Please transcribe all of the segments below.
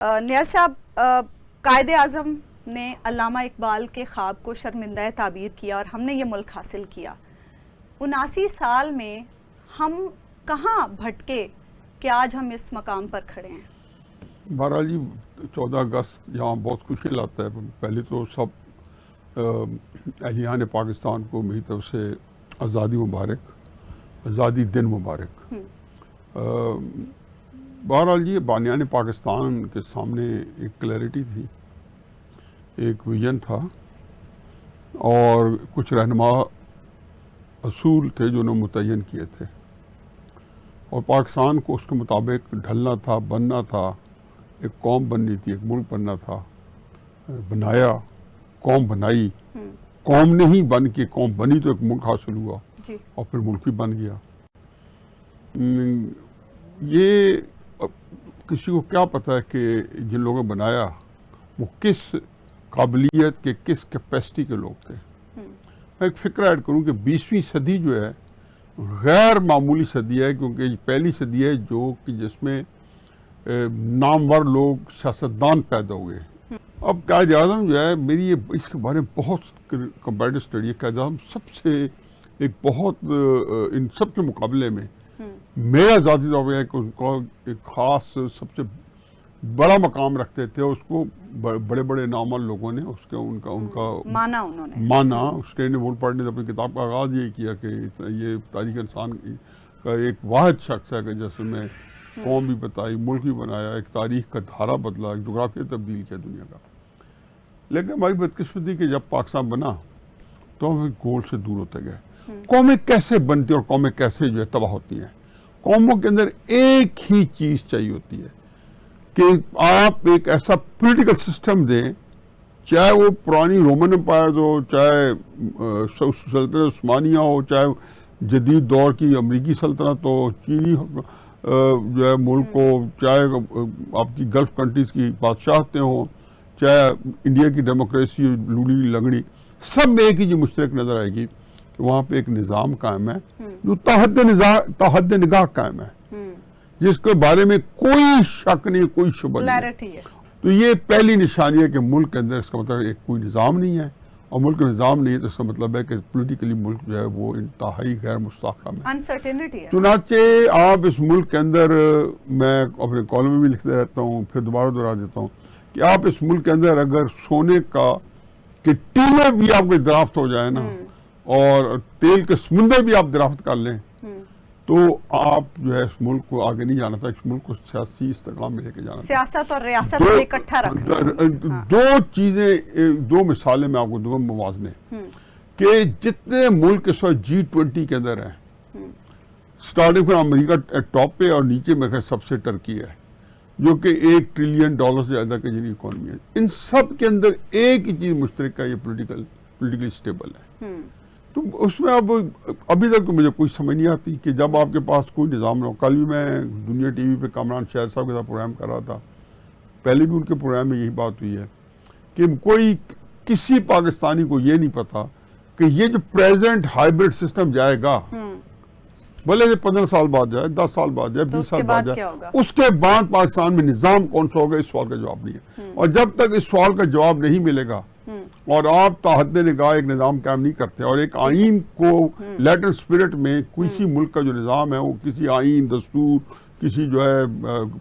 نیاز صاحب، قائد اعظم نے علامہ اقبال کے خواب کو شرمندہ تعبیر کیا اور ہم نے یہ ملک حاصل کیا. 79 سال میں ہم کہاں بھٹکے کہ آج ہم اس مقام پر کھڑے ہیں؟ بہرحال جی 14 اگست یہاں بہت خوشی لاتا ہے. پہلے تو سب اہلیان پاکستان کو میری طرف سے آزادی مبارک، آزادی دن مبارک. بہرحال جی بانیان پاکستان کے سامنے ایک کلیئرٹی تھی، ایک ویژن تھا اور کچھ رہنما اصول تھے جو انہوں نے متعین کیے تھے، اور پاکستان کو اس کے مطابق ڈھلنا تھا، بننا تھا. ایک قوم بننی تھی، ایک ملک بننا تھا. بنایا، قوم بنائی، قوم نہیں بن کے قوم بنی تو ایک ملک حاصل ہوا جی. اور پھر ملک بھی بن گیا. یہ کسی کو کیا پتہ ہے کہ جن لوگوں نے بنایا وہ کس قابلیت کے، کس کیپیسٹی کے لوگ تھے. میں ایک فکر ایڈ کروں کہ 20ویں صدی جو ہے غیر معمولی صدی ہے، کیونکہ یہ پہلی صدی ہے جو کہ جس میں نامور لوگ سیاستدان پیدا ہوئے. اب قائد اعظم جو ہے، میری یہ اس کے بارے میں بہت کمپیریٹو اسٹڈی ہے. قائد اعظم سب سے ایک بہت ان سب کے مقابلے میں میرا ذاتی طور پہ ہے کہ ان کو ایک خاص سب سے بڑا مقام رکھتے تھے. اس کو بڑے بڑے نامور لوگوں نے اس کے ان کا مانا انہوں نے مانا. اسٹینلی وولٹ پارٹ نے اپنی کتاب کا آغاز یہی کیا کہ یہ تاریخ انسان کا ایک واحد شخص ہے کہ جیسے میں قوم بھی بتائی، ملک بھی بنایا، ایک تاریخ کا دھارا بدلا، ایک جغرافیہ تبدیل کیا دنیا کا. لیکن ہماری بدقسمتی کہ جب پاکستان بنا تو ہم گول سے دور ہوتے گئے. قومیں کیسے بنتی اور قومیں کیسے جو ہے تباہ ہوتی ہیں؟ قوموں کے اندر ایک ہی چیز چاہیے ہوتی ہے کہ آپ ایک ایسا پولیٹیکل سسٹم دیں، چاہے وہ پرانی رومن امپائرز ہو، چاہے سلطنت عثمانیہ ہو، چاہے جدید دور کی امریکی سلطنت ہو، چینی جو ہے ملک ہو، چاہے آپ کی گلف کنٹریز کی بادشاہتیں ہوں، چاہے انڈیا کی ڈیموکریسی لوڑی لنگڑی، سب میں ایک ہی جو مشترک نظر آئے گی کہ وہاں پہ ایک نظام قائم ہے جو تحد نگاہ قائم ہے، جس کے بارے میں کوئی شک نہیں، کوئی شبہ نہیں ہے. تو یہ پہلی نشانی ہے کہ ملک کے اندر اس کا مطلب ایک کوئی نظام نہیں ہے، اور ملک کا نظام نہیں ہے تو اس کا مطلب ہے کہ پولیٹیکلی ملک جو ہے وہ انتہائی غیر مستحکم ہے، انسرٹینٹی ہے. چنانچہ آپ اس ملک کے اندر، میں اپنے کالم میں بھی لکھتے رہتا ہوں، پھر دوبارہ دہرا دیتا ہوں کہ آپ اس ملک کے اندر اگر سونے کا کہ ٹیلے بھی آپ کو درافت ہو جائے نا، اور تیل کے سمندر بھی آپ درافت کر لیں، تو آپ جو ہے اس ملک کو آگے نہیں جانا تھا. اس ملک کو سیاسی استحکام میں لے کے جانا تھا. سیاست اور ریاست کو اکٹھا رکھنا. دو چیزیں، دو مثالیں میں آپ کو دوں گا موازنے کہ جتنے ملک اس وقت G20 کے اندر ہیں، سٹارٹنگ پر امریکہ ٹاپ پہ اور نیچے میں سب سے ٹرکی ہے جو کہ $1 ٹریلین سے زیادہ کی جنی اکانومی ہے. ان سب کے اندر ایک ہی چیز مشترک ہے، یہ پولیٹیکلی اسٹیبل ہے. تو اس میں اب ابھی تک تو مجھے کوئی سمجھ نہیں آتی کہ جب آپ کے پاس کوئی نظام نہ ہو. کل بھی میں دنیا ٹی وی پہ کامران شاہد صاحب کے ساتھ پروگرام کر رہا تھا، پہلے بھی ان کے پروگرام میں یہی بات ہوئی ہے کہ کوئی کسی پاکستانی کو یہ نہیں پتا کہ یہ جو پریزنٹ ہائیبرڈ سسٹم جائے گا، بھلے یہ 15 سال بعد جائے، 10 سال بعد جائے، 20 سال بعد جائے، اس کے بعد پاکستان میں نظام کون سا ہوگا، اس سوال کا جواب نہیں ہے. اور جب تک اس سوال کا جواب نہیں ملے گا اور آپ تحد نگاہ ایک نظام قائم نہیں کرتے اور ایک آئین کو لیٹر سپرٹ میں کسی ملک کا جو نظام ہے وہ کسی آئین، دستور، کسی جو ہے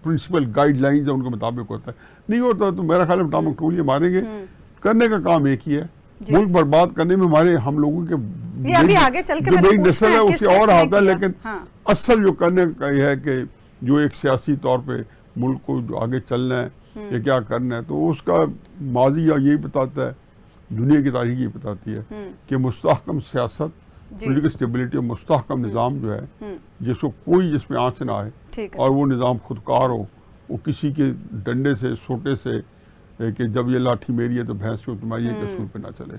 پرنسپل گائیڈ لائنز ہے ان کے مطابق ہوتا ہے، نہیں ہوتا تو میرا خیال ہے ٹام ٹولیے ماریں گے. کرنے کا کام ایک ہی ہے، ملک برباد کرنے میں ہمارے ہم لوگوں کے جو بڑی نسل ہے اس سے اور آتا ہے، لیکن اصل جو کرنے کا یہ ہے کہ جو ایک سیاسی طور پہ ملک کو جو آگے چلنا ہے یا کیا کرنا ہے، تو اس کا ماضی یہی بتاتا ہے، دنیا کی تاریخ یہ بتاتی ہے کہ مستحکم سیاست، پولیٹیکل اسٹیبلٹی اور مستحکم نظام جو ہے جس کو کوئی جس میں آنچ نہ آئے اور وہ نظام خودکار ہو، وہ کسی کے ڈنڈے سے، سوٹے سے کہ جب یہ لاٹھی میری ہے تو بھینس کو تمہاری ہے کہ سور پہ نہ چلے.